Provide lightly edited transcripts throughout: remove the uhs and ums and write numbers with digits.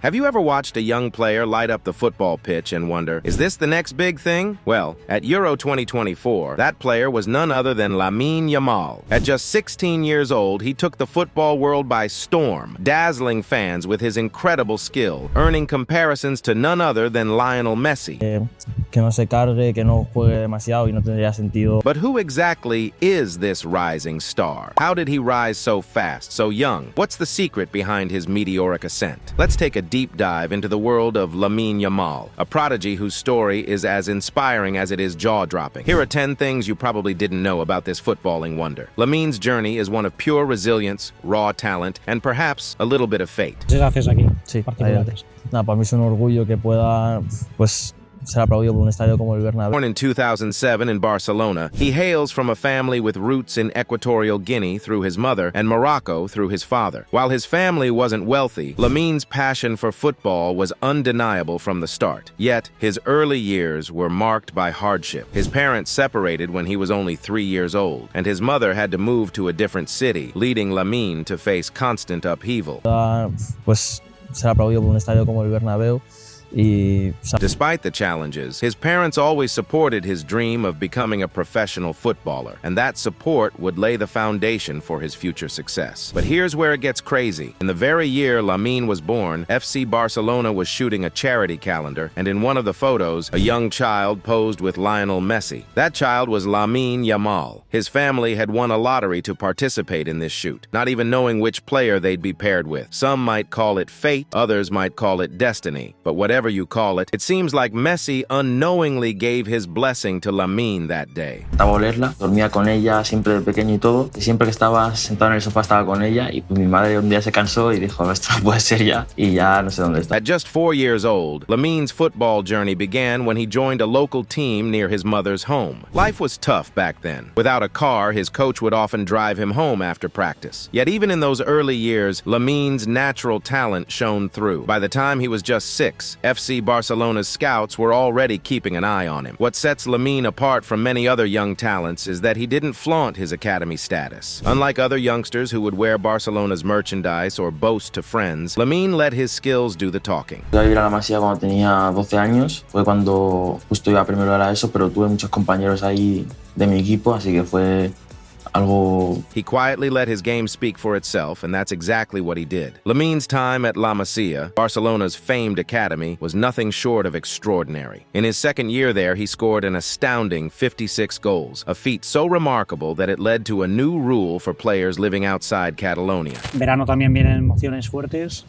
Have you ever watched a young player light up the football pitch and wonder, is this the next big thing? Well, at Euro 2024, that player was none other than Lamine Yamal. At just 16 years old, he took the football world by storm, dazzling fans with his incredible skill, earning comparisons to none other than Lionel Messi. Que no se cargue, que no juegue demasiado y no tendría sentido. But who exactly is this rising star? How did he rise so fast, so young? What's the secret behind his meteoric ascent? Let's take a deep dive into the world of Lamine Yamal, a prodigy whose story is as inspiring as it is jaw-dropping. Here are 10 things you probably didn't know about this footballing wonder. Lamine's journey is one of pure resilience, raw talent, and perhaps a little bit of fate. Sí, para mí es un orgullo que pueda, ser aplaudido por un estadio como el Bernabéu. Born in 2007 in Barcelona, he hails from a family with roots in Equatorial Guinea through his mother and Morocco through his father. While his family wasn't wealthy, Lamine's passion for football was undeniable from the start. Yet, his early years were marked by hardship. His parents separated when he was only 3 years old, and his mother had to move to a different city, leading Lamine to face constant upheaval. Ser aplaudido por un estadio como el Bernabéu. Despite the challenges, his parents always supported his dream of becoming a professional footballer, and that support would lay the foundation for his future success. But here's where it gets crazy. In the very year Lamine was born, FC Barcelona was shooting a charity calendar, and in one of the photos, a young child posed with Lionel Messi. That child was Lamine Yamal. His family had won a lottery to participate in this shoot, not even knowing which player they'd be paired with. Some might call it fate, others might call it destiny, but whatever you call it, it seems like Messi unknowingly gave his blessing to Lamine that day. Dormía con ella siempre de pequeño y todo, y siempre que estaba sentado en el sofá estaba con ella, y pues mi madre un día se cansó y dijo, esto no puede ser ya, y ya no sé dónde está. At just 4 years old, Lamine's football journey began when he joined a local team near his mother's home. Life was tough back then. Without a car, his coach would often drive him home after practice. Yet even in those early years, Lamine's natural talent shone through. By the time he was just 6, FC Barcelona's scouts were already keeping an eye on him. What sets Lamine apart from many other young talents is that he didn't flaunt his academy status. Unlike other youngsters who would wear Barcelona's merchandise or boast to friends, Lamine let his skills do the talking. Fui a vivir a la Masía cuando tenía 12 años, fue cuando justo iba primero de la ESO, pero tuve muchos compañeros ahí de mi equipo, así que fue algo. He quietly let his game speak for itself, and that's exactly what he did. Lamine's time at La Masia, Barcelona's famed academy, was nothing short of extraordinary. In his second year there, he scored an astounding 56 goals, a feat so remarkable that it led to a new rule for players living outside Catalonia. Verano también vienen emociones fuertes.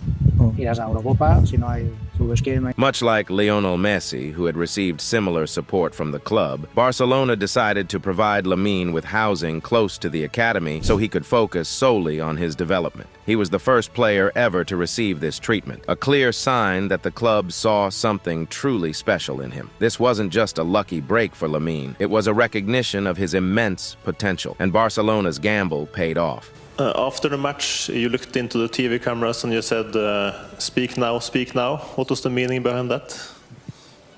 Irás a Eurocopa, si no hay clubes que no hay. Much like Lionel Messi, who had received similar support from the club, Barcelona decided to provide Lamine with housing close to the academy so he could focus solely on his development. He was the first player ever to receive this treatment, a clear sign that the club saw something truly special in him. This wasn't just a lucky break for Lamine, it was a recognition of his immense potential, and Barcelona's gamble paid off. After the match, you looked into the TV cameras and you said, speak now, speak now. What was the meaning behind that?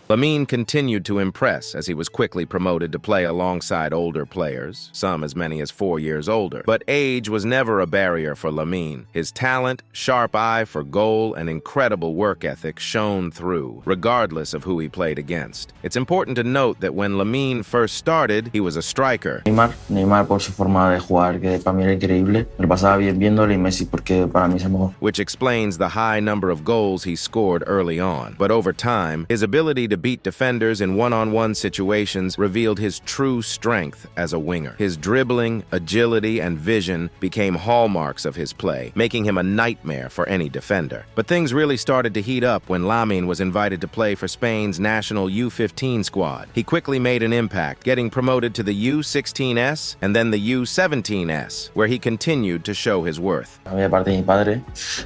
Lamine continued to impress as he was quickly promoted to play alongside older players, some as many as 4 years older. But age was never a barrier for Lamine. His talent, sharp eye for goal, and incredible work ethic shone through, regardless of who he played against. It's important to note that when Lamine first started, he was a striker. Neymar por su forma de jugar, que para mí era increíble. Me pasaba bien viéndole, y Messi porque para mí es el mejor. Which explains the high number of goals he scored early on. But over time, his ability to beat defenders in one-on-one situations revealed his true strength as a winger. His dribbling, agility, and vision became hallmarks of his play, making him a nightmare for any defender. But things really started to heat up when Lamine was invited to play for Spain's national U15 squad. He quickly made an impact, getting promoted to the U16S and then the U17S, where he continued to show his worth. De parte de mi padre,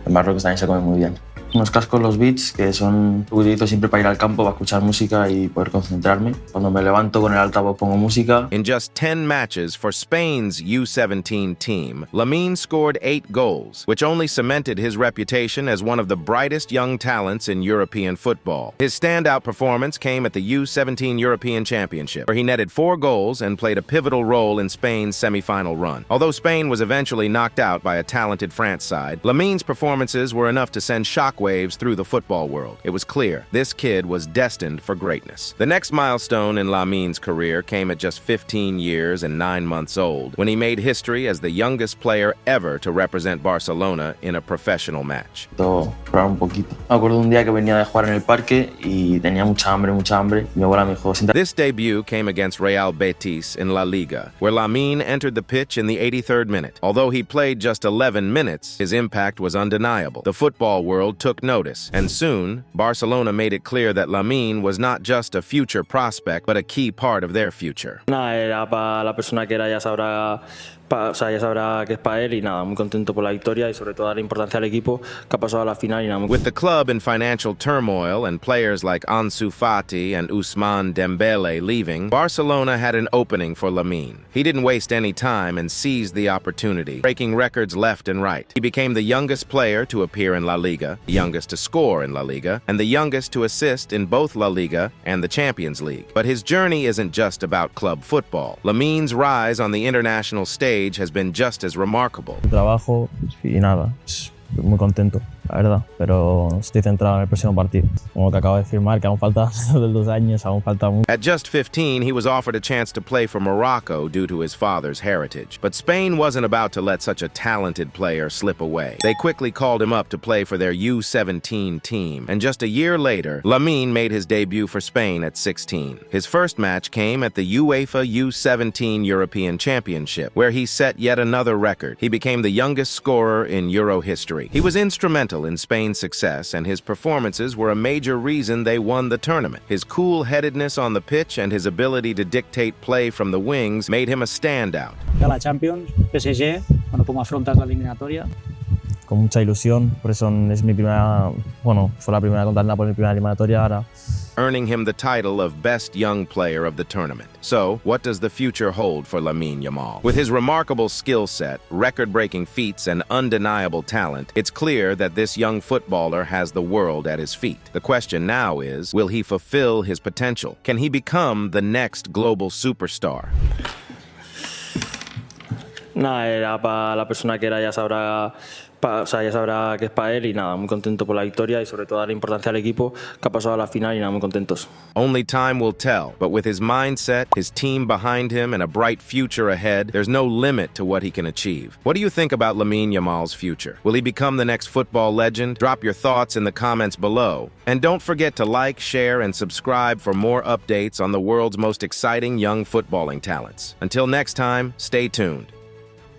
en Marruecos también se come muy bien. Unos cascos, los Beats, que son lo que utilizo siempre para ir al campo, para escuchar música y poder concentrarme. Cuando me levanto con el altavoz pongo música. In just 10 matches for Spain's U17 team, Lamine scored 8 goals, which only cemented his reputation as one of the brightest young talents in European football. His standout performance came at the U17 European Championship, where he netted 4 goals and played a pivotal role in Spain's semi-final run. Although Spain was eventually knocked out by a talented France side, Lamine's performances were enough to send shockwaves shockwaves through the football world. It was clear this kid was destined for greatness. The next milestone in Lamine's career came at just 15 years and 9 months old, when he made history as the youngest player ever to represent Barcelona in a professional match. Probar un poquito. Me acuerdo un día que venía de jugar en el parque y tenía mucha hambre. Mi abuela me dijo, siéntate. This debut came against Real Betis in La Liga, where Lamine entered the pitch in the 83rd minute. Although he played just 11 minutes, his impact was undeniable. The football world took notice, and soon, Barcelona made it clear that Lamine was not just a future prospect, but a key part of their future. Nada, era para la persona que era, ya sabrá que es para él y nada, muy contento por la victoria y sobre todo dar importancia al equipo que ha pasado a la final y nada. With the club in financial turmoil and players like Ansu Fati and Ousmane Dembele leaving, Barcelona had an opening for Lamine. He didn't waste any time and seized the opportunity, breaking records left and right. He became the youngest player to appear in La Liga, the youngest to score in La Liga, and the youngest to assist in both La Liga and the Champions League. But his journey isn't just about club football. Lamine's rise on the international stage has been just as remarkable. Trabajo y nada, muy contento, la verdad, pero estoy centrado en el próximo partido. Como que acabo de firmar, que aún falta 2 años, aún falta mucho. At just 15, he was offered a chance to play for Morocco due to his father's heritage. But Spain wasn't about to let such a talented player slip away. They quickly called him up to play for their U17 team, and just a year later, Lamine made his debut for Spain at 16. His first match came at the UEFA U17 European Championship, where he set yet another record. He became the youngest scorer in Euro history. He was instrumental in Spain's success, and his performances were a major reason they won the tournament. His cool-headedness on the pitch and his ability to dictate play from the wings made him a standout. La Champions, PSG, bueno, ¿cómo afrontas la eliminatoria? Con mucha ilusión, por eso es mi primera, bueno, fue la primera contra el Napoli, mi primera eliminatoria ahora. Earning him the title of Best Young Player of the tournament. So, what does the future hold for Lamine Yamal? With his remarkable skill set, record-breaking feats, and undeniable talent, it's clear that this young footballer has the world at his feet. The question now is, will he fulfill his potential? Can he become the next global superstar? Nada, era para la persona que era, ya sabrá que es para él y nada, muy contento por la victoria y sobre todo dar importancia al equipo que ha pasado a la final y nada, muy contentos. Only time will tell, but with his mindset, his team behind him, and a bright future ahead, there's no limit to what he can achieve. What do you think about Lamine Yamal's future? Will he become the next football legend? Drop your thoughts in the comments below. And don't forget to like, share, and subscribe for more updates on the world's most exciting young footballing talents. Until next time, stay tuned.